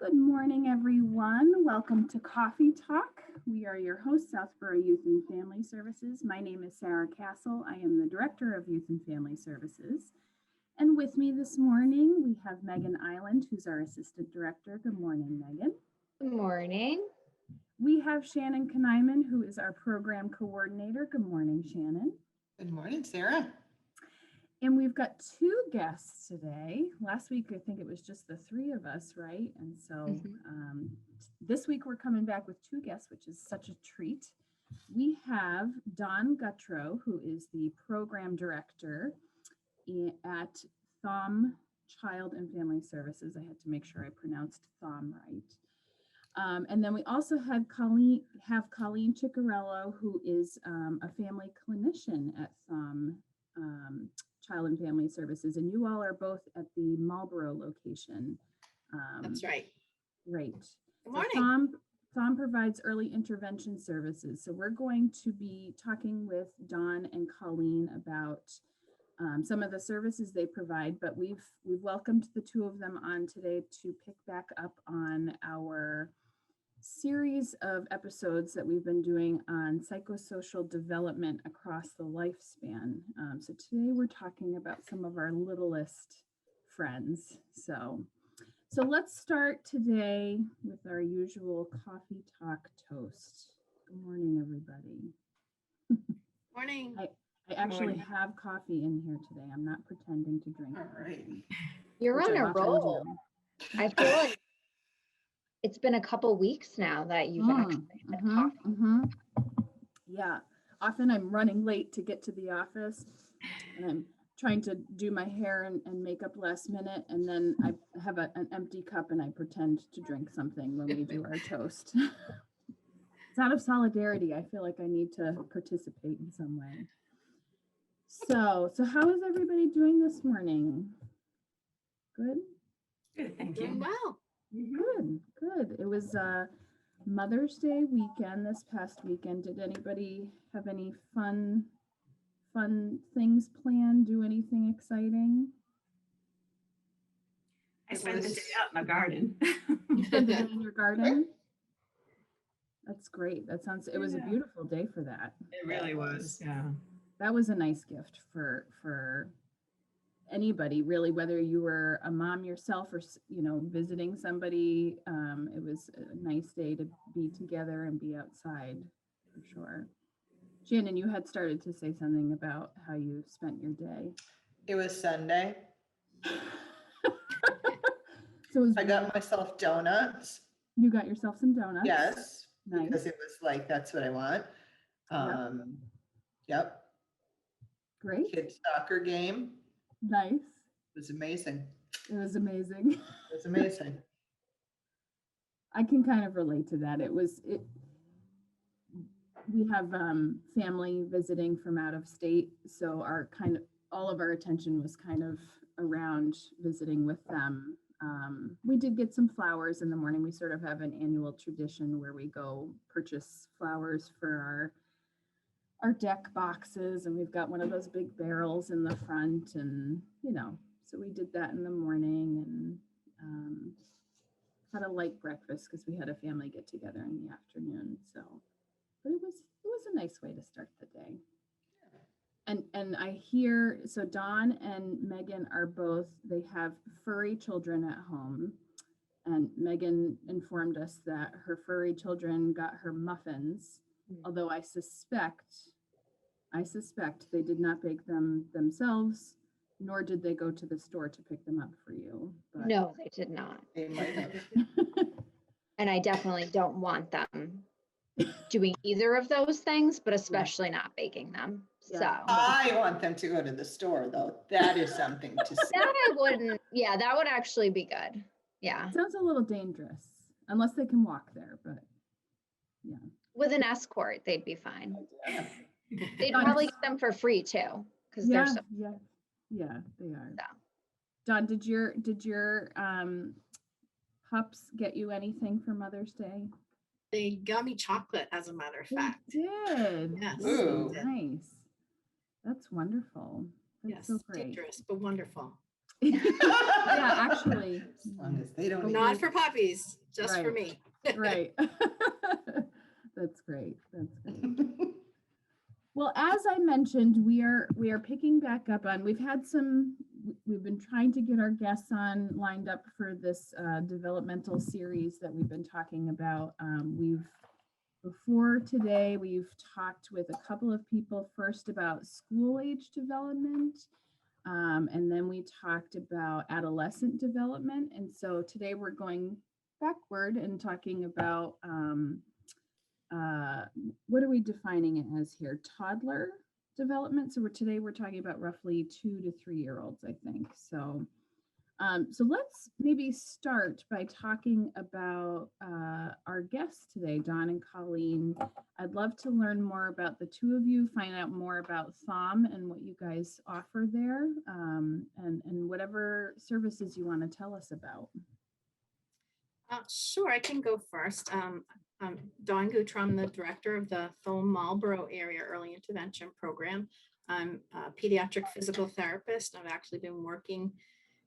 Good morning, everyone. Welcome to Coffee Talk. We are your hosts, Southborough Youth and Family Services. My name is Sarah Castle. I am the Director of Youth and Family Services. And with me this morning, we have Megan Island, who's our Assistant Director. Good morning, Megan. Good morning. We have Shannon Knyman, who is our Program Coordinator. Good morning, Shannon. Good morning, Sarah. And we've got two guests today. Last week, I think it was just the three of us, right? And so this week we're coming back with two guests, which is such a treat. We have Don Gutro, who is the Program Director at Thom Child and Family Services. I had to make sure I pronounced Thom right. And then we also had Colleen Ciccarello, who is a family clinician at Thom Child and Family Services, and you all are both at the Marlboro location. That's right. Great. Good morning. So Thom provides early intervention services. So we're going to be talking with Don and Colleen about some of the services they provide, but we've welcomed the two of them on today to pick back up on our series of episodes that we've been doing on psychosocial development across the lifespan. So today we're talking about some of our littlest friends. So let's start today with our usual coffee talk toast. Good morning, everybody. Morning. I actually have coffee in here today. I'm not pretending to drink. All right. You're on a roll. Do. I feel like it's been a couple weeks now that you've actually had coffee. Yeah, often I'm running late to get to the office and I'm trying to do my hair and makeup last minute, and then I have an empty cup and I pretend to drink something when we do our toast. It's out of solidarity. I feel like I need to participate in some way. So how is everybody doing this morning? Good? Good, thank you. Doing well. Good. It was Mother's Day weekend this past weekend. Did anybody have any fun things planned? Do anything exciting? I spent the day out in the garden. You spent the day in your garden? That's great. It was a beautiful day for that. It really was, yeah. That was a nice gift for anybody, really, whether you were a mom yourself or visiting somebody. It was a nice day to be together and be outside, for sure. Shannon, you had started to say something about how you spent your day. It was Sunday. So I got myself donuts. You got yourself some donuts? Yes. Nice. Because it was like, that's what I want. Yep. Great. Kids soccer game. Nice. It was amazing. It was amazing. It was amazing. I can kind of relate to that. We have family visiting from out of state, so all of our attention was kind of around visiting with them. We did get some flowers in the morning. We sort of have an annual tradition where we go purchase flowers for our deck boxes, and we've got one of those big barrels in the front, and so we did that in the morning and had a light breakfast because we had a family get together in the afternoon. But it was a nice way to start the day. And I hear, so Don and Megan they have furry children at home, and Megan informed us that her furry children got her muffins. Although I suspect they did not bake them themselves, nor did they go to the store to pick them up for you. But No, they did not. They might have. And I definitely don't want them doing either of those things, but especially not baking them. Yeah. So I want them to go to the store, though. That is something to say. that I wouldn't. Yeah, that would actually be good. Yeah. It sounds a little dangerous, unless they can walk there, but yeah. With an escort, they'd be fine. Yeah. They'd probably get them for free too, because they're so. Yeah, they are. So. Don, did your pups get you anything for Mother's Day? They got me chocolate, as a matter of fact. They did. Yes. Ooh. Nice. That's wonderful. That's Yes, so great. dangerous, but wonderful. Yeah, actually. As long as they don't. eat Not it. for puppies, just for Right. me. Right. That's great. That's great. Well, as I mentioned, we are picking back up on, we've been trying to get our guests on lined up for this developmental series that we've been talking about. Before today, we've talked with a couple of people first about school age development, and then we talked about adolescent development. And so today we're going backward and talking about what are we defining it as here? Toddler development. So today we're talking about roughly 2 to 3 year olds, I think. So so let's maybe start by talking about our guests today, Dawn and Colleen. I'd love to learn more about the two of you, find out more about Thom and what you guys offer there, and whatever services you want to tell us about. Sure, I can go first. I'm Dawn Gutro. I'm the director of the Thom Marlborough Area Early Intervention Program. I'm a pediatric physical therapist. I've actually been working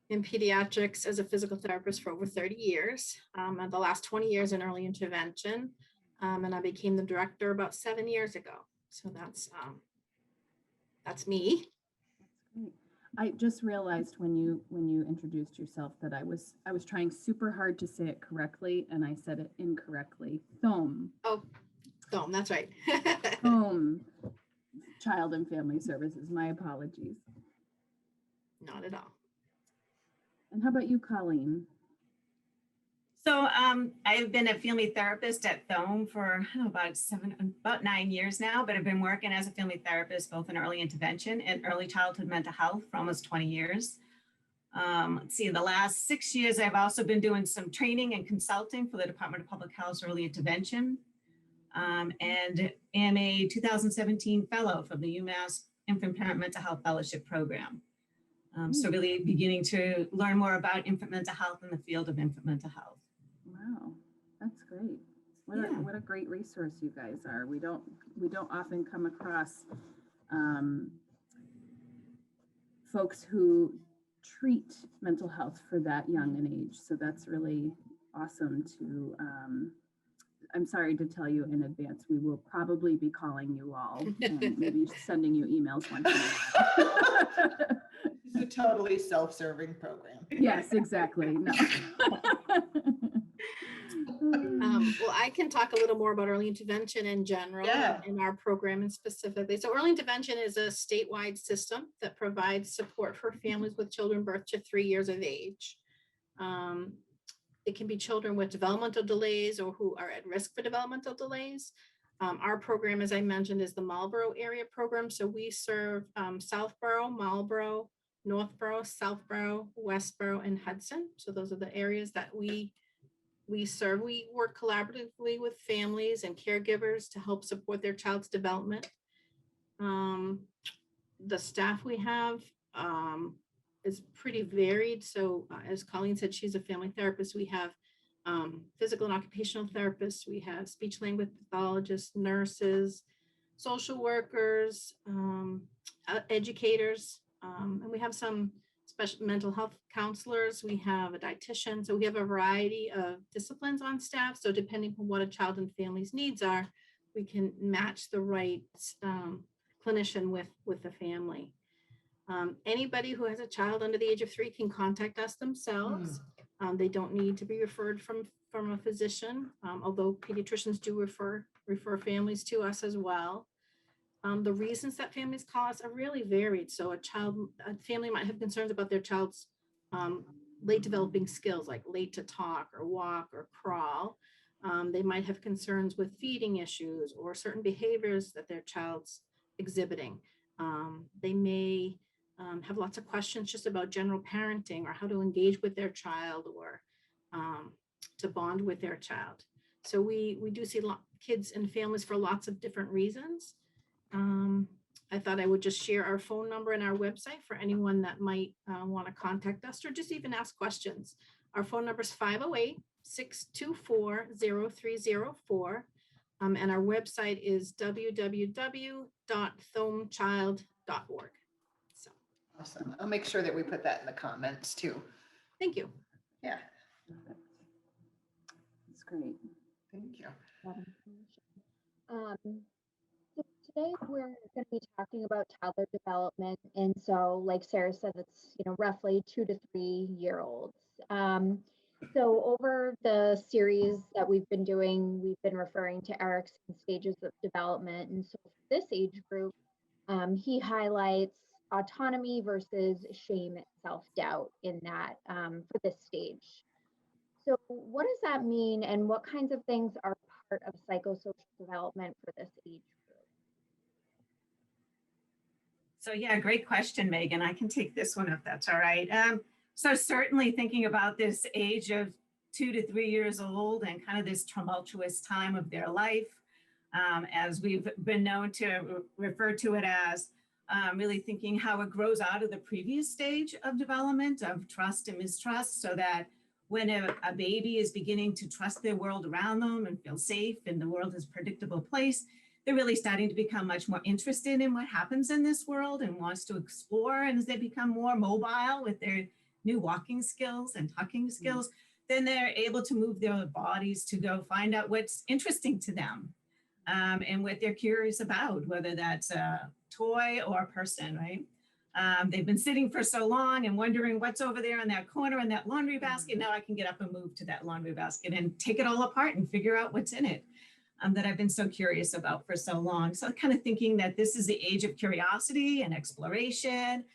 in pediatrics as a physical therapist for over 30 years, and the last 20 years in early intervention. And I became the director about 7 years ago. So that's me. That's great. I just realized when you introduced yourself that I was trying super hard to say it correctly and I said it incorrectly. Thom. Oh, Thom, that's right. Thom Child and Family Services. My apologies. Not at all. And how about you, Colleen? So I've been a family therapist at Thom for about 9 years now, but I've been working as a family therapist both in early intervention and early childhood mental health for almost 20 years. Let's see, the last 6 years, I've also been doing some training and consulting for the Department of Public Health's early intervention, and am a 2017 fellow from the UMass Infant Parent Mental Health Fellowship Program. So really beginning to learn more about infant mental health in the field of infant mental health. Wow, that's great. Yeah. What a great resource you guys are. We don't often come across folks who treat mental health for that young an age. So that's really awesome to I'm sorry to tell you in advance, we will probably be calling you all and maybe sending you emails once in a while. It's a totally self-serving program. Yes, exactly. No. Well, I can talk a little more about early intervention in general in our program and specifically. So early intervention is a statewide system that provides support for families with children birth to 3 years of age. It can be children with developmental delays or who are at risk for developmental delays. Our program, as I mentioned, is the Marlborough area program. So we serve Southborough, Marlborough, Northborough, Southborough, Westborough, and Hudson. So those are the areas that we serve. We work collaboratively with families and caregivers to help support their child's development. The staff we have is pretty varied. So as Colleen said, she's a family therapist. We have physical and occupational therapists. We have speech language pathologists, nurses, social workers, educators, and we have some special mental health counselors. We have a dietitian. So we have a variety of disciplines on staff. So depending on what a child and family's needs are, we can match the right clinician with the family. Anybody who has a child under the age of 3 can contact us themselves. They don't need to be referred from a physician, although pediatricians do refer families to us as well. The reasons that families call us are really varied. So a family might have concerns about their child's late developing skills, like late to talk or walk or crawl. They might have concerns with feeding issues or certain behaviors that their child's exhibiting. They may have lots of questions just about general parenting or how to engage with their child or to bond with their child. So we do see kids and families for lots of different reasons. I thought I would just share our phone number and our website for anyone that might want to contact us or just even ask questions. Our phone number is 508-624-0304. And our website is www.thomchild.org. So Awesome. I'll make sure that we put that in the comments too. Thank you. Yeah, Perfect. That's great. thank you. Um, so today we're going to be talking about toddler development, and so, like Sarah said, it's roughly 2 to 3 year olds. So over the series that we've been doing, we've been referring to Eric's stages of development, and so for this age group, he highlights autonomy versus shame and self-doubt in that for this stage. So what does that mean, and what kinds of things are part of psychosocial development for this age group? So yeah, great question, Megan. I can take this one if that's all right. So certainly thinking about this age of 2 to 3 years old and kind of this tumultuous time of their life, as we've been known to refer to it as, really thinking how it grows out of the previous stage of development of trust and mistrust, so that when a baby is beginning to trust their world around them and feel safe and the world is a predictable place, they're really starting to become much more interested in what happens in this world and wants to explore. And as they become more mobile with their new walking skills and talking skills, then they're able to move their bodies to go find out what's interesting to them, and what they're curious about, whether that's a toy or a person, right? They've been sitting for so long and wondering what's over there in that corner in that laundry basket. Now I can get up and move to that laundry basket and take it all apart and figure out what's in it, that I've been so curious about for so long. So kind of thinking that this is the age of curiosity and exploration.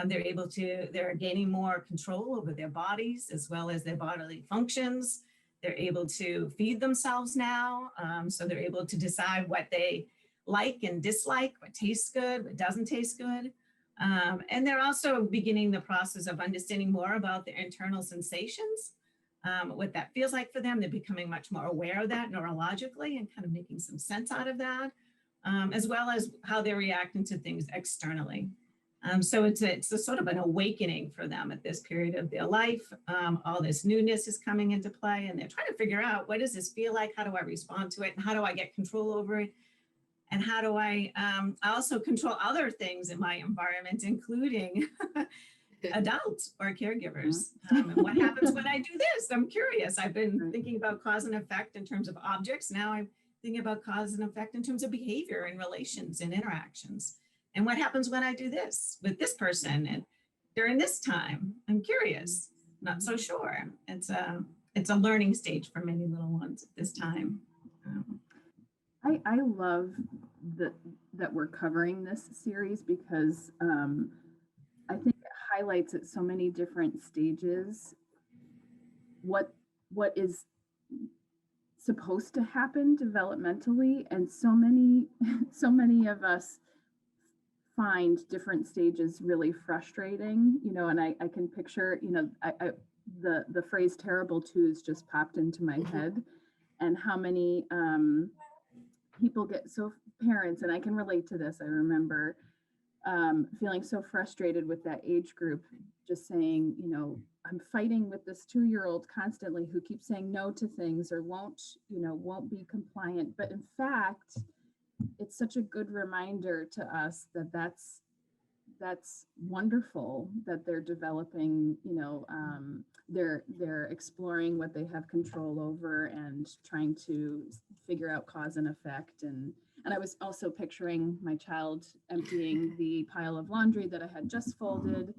They're gaining more control over their bodies as well as their bodily functions. They're able to feed themselves now. So they're able to decide what they like and dislike, what tastes good, what doesn't taste good. And they're also beginning the process of understanding more about their internal sensations, what that feels like for them. They're becoming much more aware of that neurologically and kind of making some sense out of that, as well as how they're reacting to things externally. So it's a sort of an awakening for them at this period of their life. All this newness is coming into play, and they're trying to figure out, what does this feel like? How do I respond to it? And how do I get control over it? And how do I also control other things in my environment, including adults or caregivers? And what happens when I do this? I'm curious. I've been thinking about cause and effect in terms of objects. Now I'm thinking about cause and effect in terms of behavior and relations and interactions. And what happens when I do this with this person and during this time? I'm curious, not so sure. It's a learning stage for many little ones at this time. I love that we're covering this series because I think it highlights at so many different stages what is supposed to happen developmentally, and so many of us find different stages really frustrating, and I can picture, the phrase terrible twos just popped into my head, and how many people parents, and I can relate to this. I remember feeling so frustrated with that age group, just saying, I'm fighting with this 2-year-old constantly who keeps saying no to things or won't be compliant. But in fact, it's such a good reminder to us that that's wonderful that they're developing, they're exploring what they have control over and trying to figure out cause and effect. And I was also picturing my child emptying the pile of laundry that I had just folded,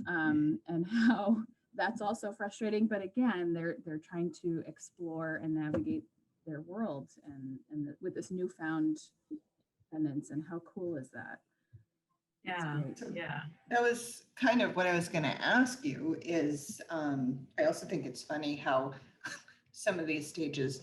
and how that's also frustrating. But again, they're trying to explore and navigate their world with this newfound independence. And how cool is that? Yeah, yeah. That was kind of what I was going to ask you is, I also think it's funny how some of these stages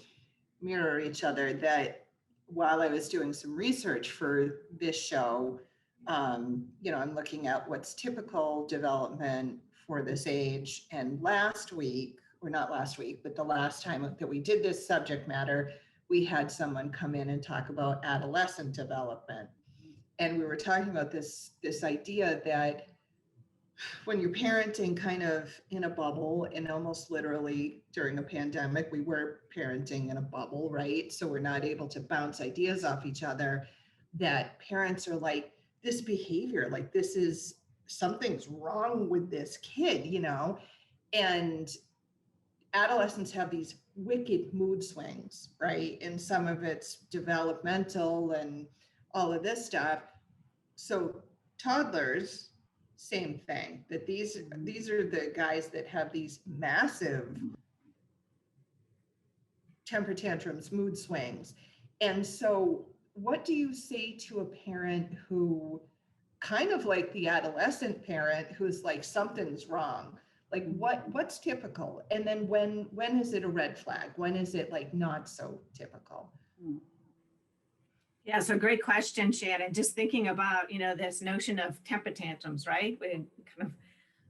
mirror each other. That while I was doing some research for this show, I'm looking at what's typical development for this age. And last week, or not last week, but the last time that we did this subject matter, we had someone come in and talk about adolescent development. And we were talking about this idea that when you're parenting kind of in a bubble, and almost literally during a pandemic, we were parenting in a bubble, right? So we're not able to bounce ideas off each other, that parents are like, this behavior, like this is something's wrong with this kid, you know? And adolescents have these wicked mood swings, right? And some of it's developmental and all of this stuff. So toddlers, same thing, that these are the guys that have these massive temper tantrums, mood swings. And so what do you say to a parent who kind of like the adolescent parent who's like, something's wrong? Like what's typical? And then when is it a red flag? When is it like not so typical? Yeah, so great question, Shannon. Just thinking about, this notion of temper tantrums, right? We kind of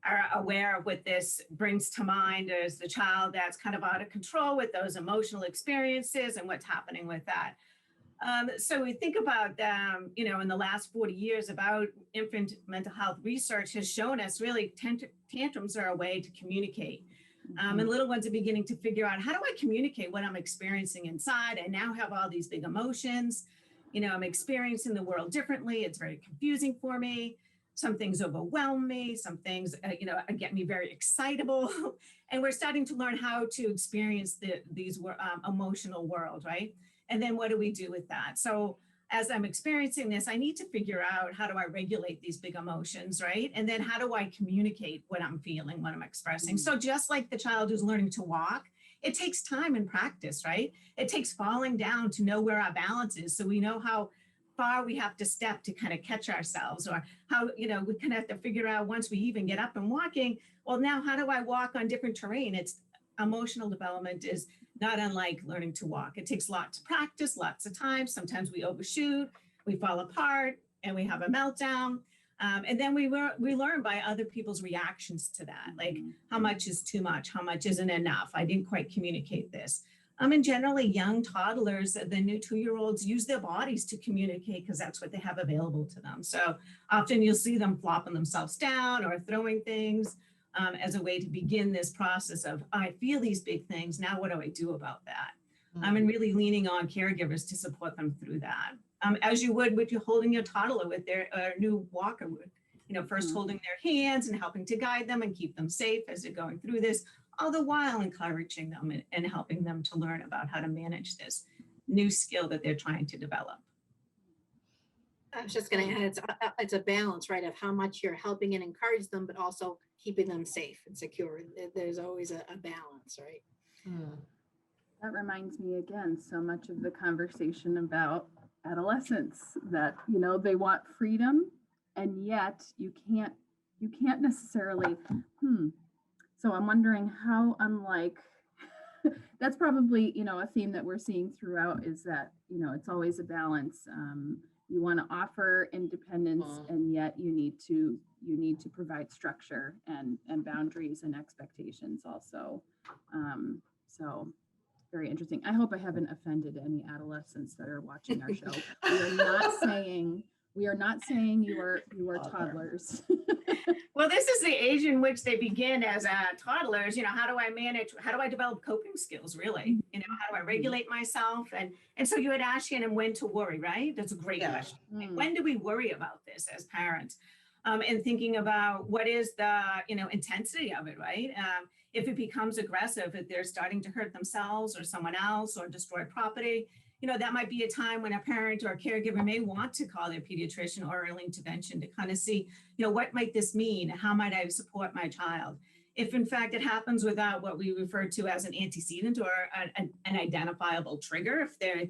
are aware of what this brings to mind as the child that's kind of out of control with those emotional experiences and what's happening with that. So we think about, in the last 40 years about infant mental health research has shown us really tantrums are a way to communicate. And little ones are beginning to figure out, how do I communicate what I'm experiencing inside? I now have all these big emotions. I'm experiencing the world differently. It's very confusing for me. Some things overwhelm me. Some things, get me very excitable. And we're starting to learn how to experience these emotional world, right? And then what do we do with that? So as I'm experiencing this, I need to figure out, how do I regulate these big emotions, right? And then how do I communicate what I'm feeling, what I'm expressing? So just like the child who's learning to walk, it takes time and practice, right? It takes falling down to know where our balance is. So we know how far we have to step to kind of catch ourselves, or how, we kind of have to figure out, once we even get up and walking, well, now how do I walk on different terrain? It's emotional development is not unlike learning to walk. It takes lots of practice, lots of time. Sometimes we overshoot, we fall apart, and we have a meltdown. And then we learn by other people's reactions to that, like how much is too much, how much isn't enough. I didn't quite communicate this. And generally young toddlers, the new 2-year-olds use their bodies to communicate because that's what they have available to them. So often you'll see them flopping themselves down or throwing things as a way to begin this process of, I feel these big things, now what do I do about that? And really leaning on caregivers to support them through that. As you would with you holding your toddler with their new walker would, first holding their hands and helping to guide them and keep them safe as they're going through this, all the while encouraging them and helping them to learn about how to manage this new skill that they're trying to develop. I was just going to add, it's a balance, right, of how much you're helping and encourage them, but also keeping them safe and secure. There's always a balance, right? That reminds me again, so much of the conversation about adolescence, that, they want freedom, and yet you can't necessarily, So I'm wondering how unlike, that's probably, a theme that we're seeing throughout, is that, it's always a balance. You want to offer independence, and yet you need to provide structure and boundaries and expectations also. So very interesting. I hope I haven't offended any adolescents that are watching our show. We are not saying you are toddlers. Well, this is the age in which they begin as toddlers. How do I develop coping skills, really? How do I regulate myself? And so you had asked, Shannon, when to worry, right? That's a great question. When do we worry about this as parents? And thinking about what is the, intensity of it, right? If it becomes aggressive, if they're starting to hurt themselves or someone else or destroy property, that might be a time when a parent or a caregiver may want to call their pediatrician or early intervention to kind of see, what might this mean? How might I support my child? If in fact it happens without what we refer to as an antecedent or an identifiable trigger, if there,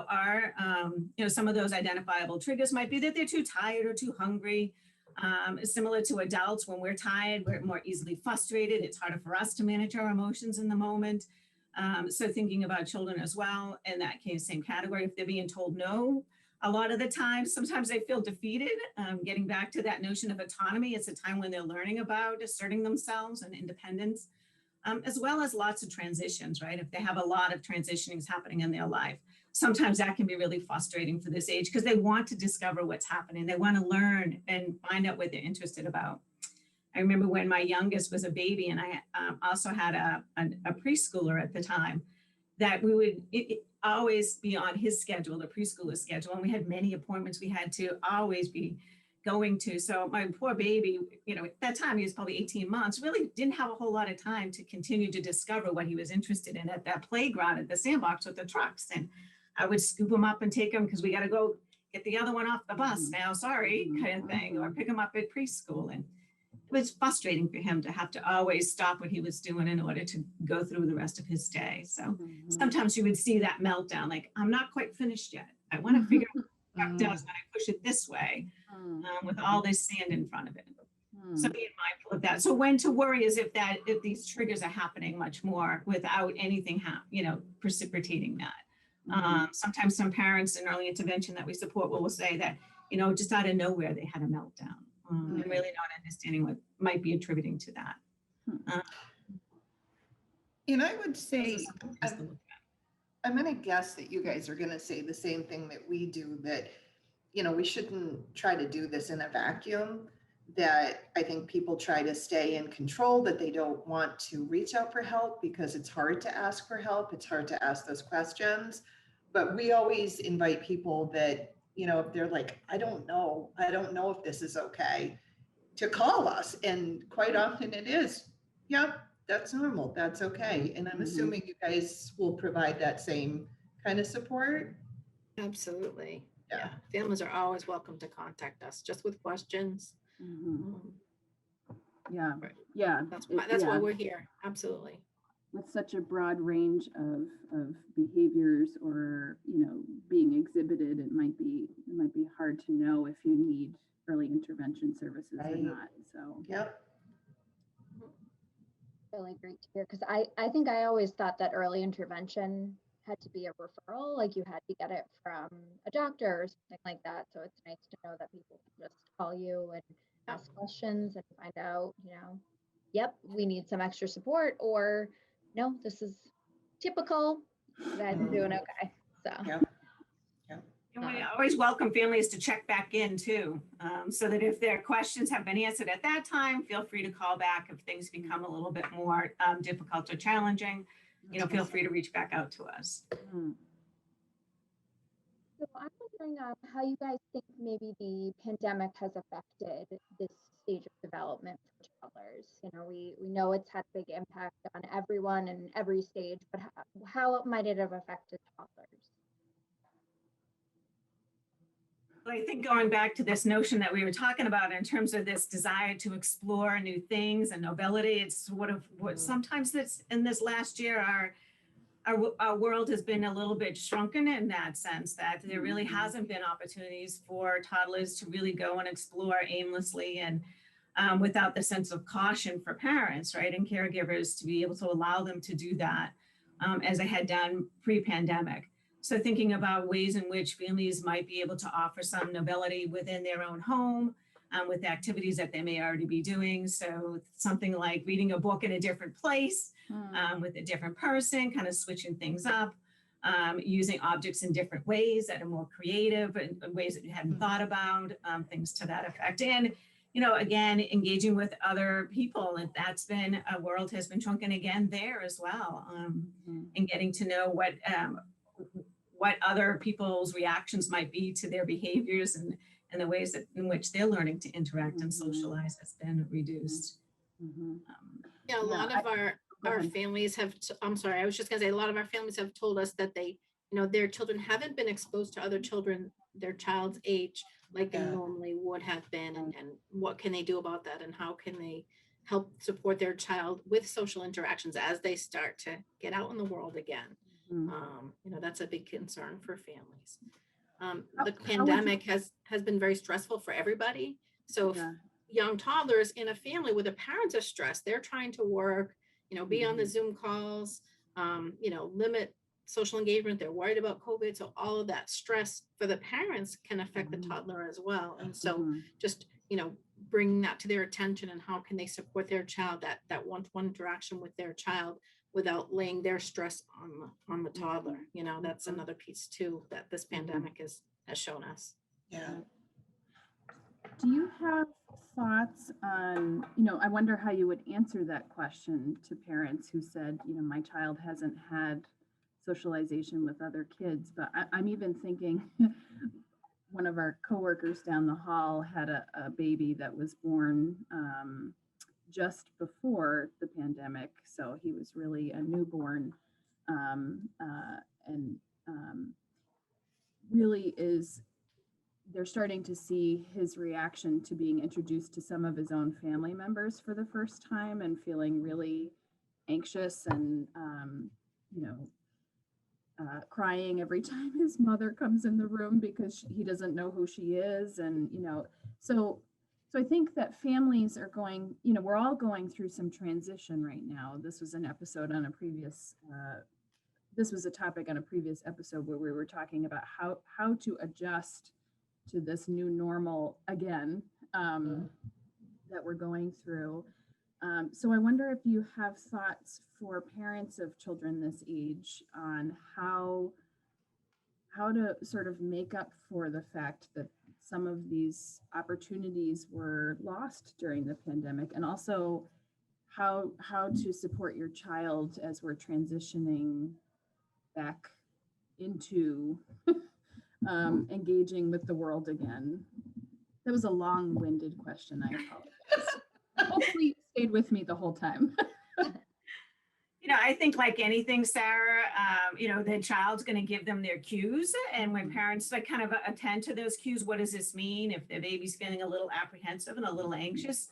are, some of those identifiable triggers might be that they're too tired or too hungry. Similar to adults, when we're tired, we're more easily frustrated. It's harder for us to manage our emotions in the moment. So thinking about children as well, in that case, same category, if they're being told no, a lot of the time, sometimes they feel defeated. Getting back to that notion of autonomy, it's a time when they're learning about asserting themselves and independence, as well as lots of transitions, right? If they have a lot of transitionings happening in their life, sometimes that can be really frustrating for this age because they want to discover what's happening. They want to learn and find out what they're interested about. I remember when my youngest was a baby, and I also had a preschooler at the time, that we would always be on his schedule, the preschooler schedule, and we had many appointments we had to always be going to. So my poor baby, at that time he was probably 18 months, really didn't have a whole lot of time to continue to discover what he was interested in at that playground at the sandbox with the trucks. And I would scoop him up and take him because we got to go get the other one off the bus now, sorry, kind of thing, or pick him up at preschool. And it was frustrating for him to have to always stop what he was doing in order to go through the rest of his day. So sometimes you would see that meltdown, like, I'm not quite finished yet. I want to figure out what it does when I push it this way with all this sand in front of it. So being mindful of that. So when to worry is if these triggers are happening much more without anything, precipitating that. Sometimes some parents in early intervention that we support will say that, just out of nowhere, they had a meltdown and really not understanding what might be attributing to that. And I would say, I'm going to guess that you guys are going to say the same thing that we do, that, we shouldn't try to do this in a vacuum, that I think people try to stay in control, that they don't want to reach out for help because it's hard to ask for help. It's hard to ask those questions. But we always invite people that, if they're like, I don't know if this is okay, to call us. And quite often it is, yep, that's normal, that's okay. And I'm assuming you guys will provide that same kind of support. Absolutely. Yeah. Families are always welcome to contact us just with questions. Yeah. Right. Yeah. That's why we're here. Absolutely. With such a broad range of behaviors or, being exhibited, it might be hard to know if you need early intervention services or not. So, Yep. Really great to hear, because I think I always thought that early intervention had to be a referral, like you had to get it from a doctor or something like that. So it's nice to know that people can just call you and ask questions and find out, yep, we need some extra support, or no, this is typical. You guys are doing okay. So Yep. And we always welcome families to check back in too, so that if their questions have been answered at that time, feel free to call back. If things become a little bit more difficult or challenging, feel free to reach back out to us. So I'm wondering how you guys think maybe the pandemic has affected this stage of development for toddlers. We know it's had a big impact on everyone and every stage, but how might it have affected toddlers? I think going back to this notion that we were talking about in terms of this desire to explore new things and nobility, it's sort of what sometimes this in this last year, our world has been a little bit shrunken in that sense, that there really hasn't been opportunities for toddlers to really go and explore aimlessly and without the sense of caution for parents, right, and caregivers to be able to allow them to do that as they had done pre-pandemic. So thinking about ways in which families might be able to offer some nobility within their own home with activities that they may already be doing. So something like reading a book in a different place with a different person, kind of switching things up, using objects in different ways that are more creative and ways that you hadn't thought about, things to that effect. And, again, engaging with other people. And that's been, a world has been shrunken again there as well. And getting to know what other people's reactions might be to their behaviors and the ways in which they're learning to interact and socialize has been reduced. Yeah, a lot of our families have, I'm sorry, I was just gonna say, a lot of our families have told us that they, their children haven't been exposed to other children their child's age like they normally would have been, and what can they do about that, and how can they help support their child with social interactions as they start to get out in the world again. That's a big concern for families. The pandemic has been very stressful for everybody. So if young toddlers in a family where the parents are stressed, they're trying to work, be on the Zoom calls, limit social engagement. They're worried about COVID. So all of that stress for the parents can affect the toddler as well. And so just, bringing that to their attention, and how can they support their child, that one-to-one interaction with their child without laying their stress on the toddler. That's another piece too that this pandemic has shown us. Yeah. Do you have thoughts on, I wonder how you would answer that question to parents who said, my child hasn't had socialization with other kids, but I'm even thinking one of our coworkers down the hall had a baby that was born just before the pandemic. So he was really a newborn, and really is, they're starting to see his reaction to being introduced to some of his own family members for the first time and feeling really anxious and, you know, crying every time his mother comes in the room because he doesn't know who she is. And, you know, so I think that families are going, you know, we're all going through some transition right now. This was an episode on a previous, this was a topic on a previous episode where we were talking about how to adjust to this new normal again, that we're going through. So I wonder if you have thoughts for parents of children this age on how to sort of make up for the fact that some of these opportunities were lost during the pandemic, and also how to support your child as we're transitioning back into engaging with the world again. That was a long-winded question. I apologize. Hopefully you stayed with me the whole time. You know, I think like anything, Sarah, you know, the child's going to give them their cues. And when parents like kind of attend to those cues, what does this mean? If the baby's feeling a little apprehensive and a little anxious,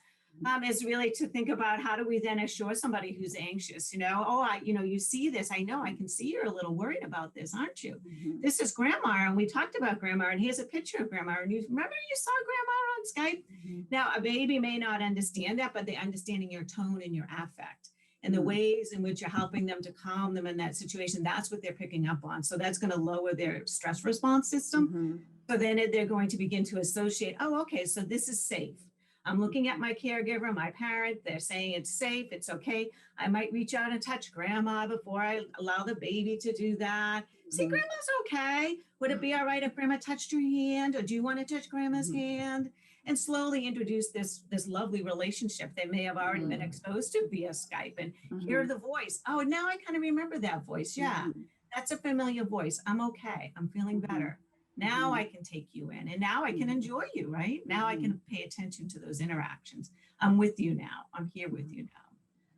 is really to think about how do we then assure somebody who's anxious, you know, oh, you know, you see this, I know, I can see you're a little worried about this, aren't you? This is grandma, and we talked about grandma, and here's a picture of grandma, and you remember you saw grandma on Skype? Now, a baby may not understand that, but they're understanding your tone and your affect and the ways in which you're helping them to calm them in that situation. That's what they're picking up on. So that's going to lower their stress response system. So then they're going to begin to associate, oh, okay, so this is safe. I'm looking at my caregiver, my parent, they're saying it's safe, it's okay. I might reach out and touch grandma before I allow the baby to do that. See, grandma's okay. Would it be all right if grandma touched your hand, or do you want to touch grandma's hand? And slowly introduce this lovely relationship they may have already been exposed to via Skype, and hear the voice. Oh, now I kind of remember that voice. Yeah, that's a familiar voice. I'm okay. I'm feeling better. Now I can take you in, and now I can enjoy you, right? Now I can pay attention to those interactions. I'm with you now. I'm here with you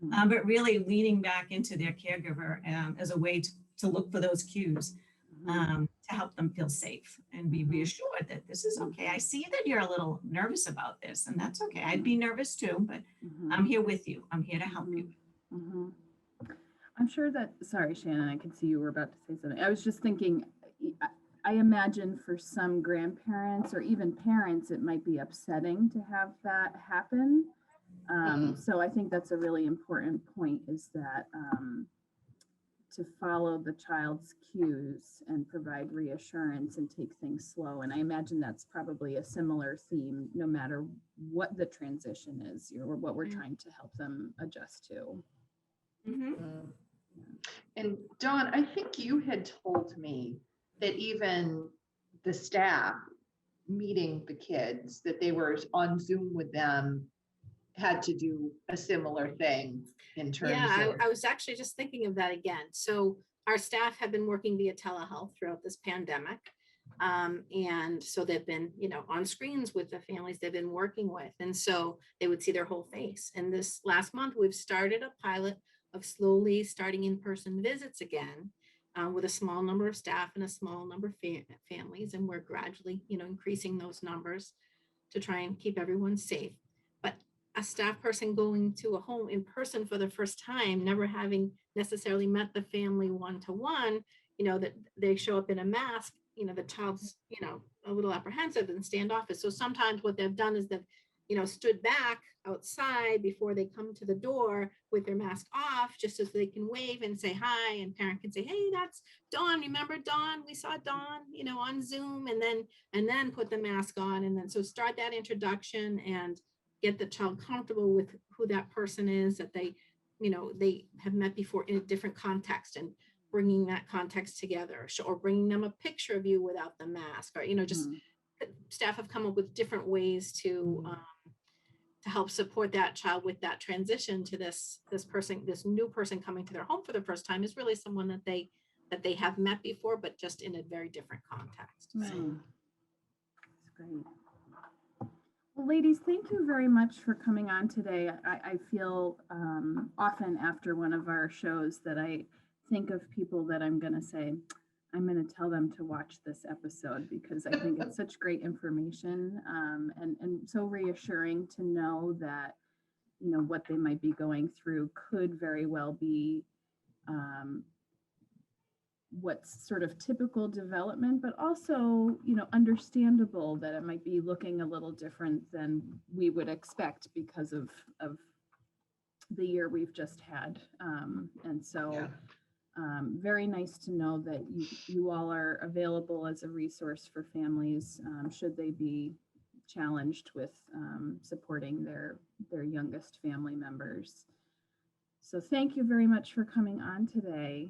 now. But really leaning back into their caregiver as a way to look for those cues, to help them feel safe and be reassured that this is okay. I see that you're a little nervous about this, and that's okay. I'd be nervous too, but I'm here with you. I'm here to help you. I'm sure that, sorry, Shannon, I could see you were about to say something. I was just thinking, I imagine for some grandparents or even parents, it might be upsetting to have that happen. So I think that's a really important point, is that to follow the child's cues and provide reassurance and take things slow. And I imagine that's probably a similar theme, no matter what the transition is, or what we're trying to help them adjust to. And Dawn, I think you had told me that even the staff meeting the kids, that they were on Zoom with them, had to do a similar thing in terms of. I was actually just thinking of that again. So our staff have been working via telehealth throughout this pandemic. And so they've been, you know, on screens with the families they've been working with. And so they would see their whole face. And this last month, we've started a pilot of slowly starting in-person visits again, with a small number of staff and a small number of families. And we're gradually, you know, increasing those numbers to try and keep everyone safe. But a staff person going to a home in person for the first time, never having necessarily met the family one-to-one, you know, that they show up in a mask, you know, the child's, you know, a little apprehensive and standoffish. So sometimes what they've done is they've, you know, stood back outside before they come to the door with their mask off, just so they can wave and say hi, and parent can say, hey, that's Dawn. Remember Dawn? We saw Dawn, you know, on Zoom, and then put the mask on. And then so start that introduction and get the child comfortable with who that person is that they, you know, they have met before in a different context, and bringing that context together, or bringing them a picture of you without the mask, or, you know, just staff have come up with different ways to help support that child with that transition to this new person coming to their home for the first time, is really someone that they have met before, but just in a very different context. Great. Well, ladies, thank you very much for coming on today. I feel often after one of our shows that I think of people that I'm going to say, I'm going to tell them to watch this episode because I think it's such great information and so reassuring to know that, you know, what they might be going through could very well be what's sort of typical development, but also, you know, understandable that it might be looking a little different than we would expect because of the year we've just had. And so Yeah. very nice to know that you all are available as a resource for families should they be challenged with supporting their youngest family members. So thank you very much for coming on today.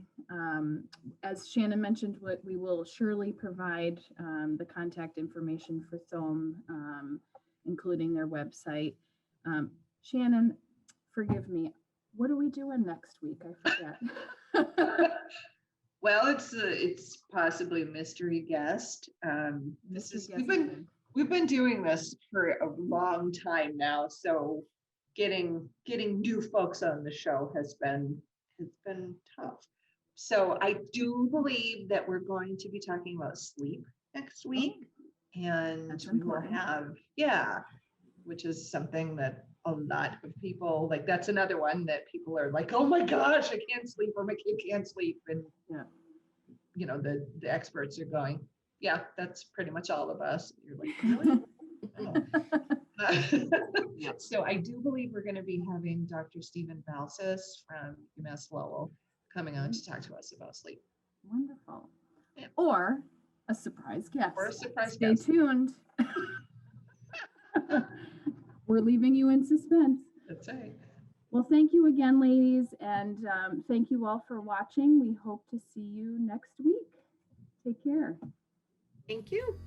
As Shannon mentioned, we will surely provide the contact information for THOM, including their website. Shannon, forgive me, what are we doing next week? I forget. Well, it's possibly a mystery guest. We've been doing this for a long time now, so getting new folks on the show has been tough. So I do believe that we're going to be talking about sleep next week, and That's we will important. have, which is something that a lot of people like. That's another one that people are like, oh my gosh, I can't sleep, or my kid can't sleep, and you know, the experts are going, yeah, that's pretty much all of us. You're like, really? So I do believe we're going to be having Dr. Stephen Balsas from UMass Lowell coming on to talk to us about sleep. Wonderful. Yeah. Or a surprise guest. Or a surprise Stay guest. tuned. We're leaving you in suspense. That's right. Well, thank you again, ladies, and thank you all for watching. We hope to see you next week. Take care. Thank you.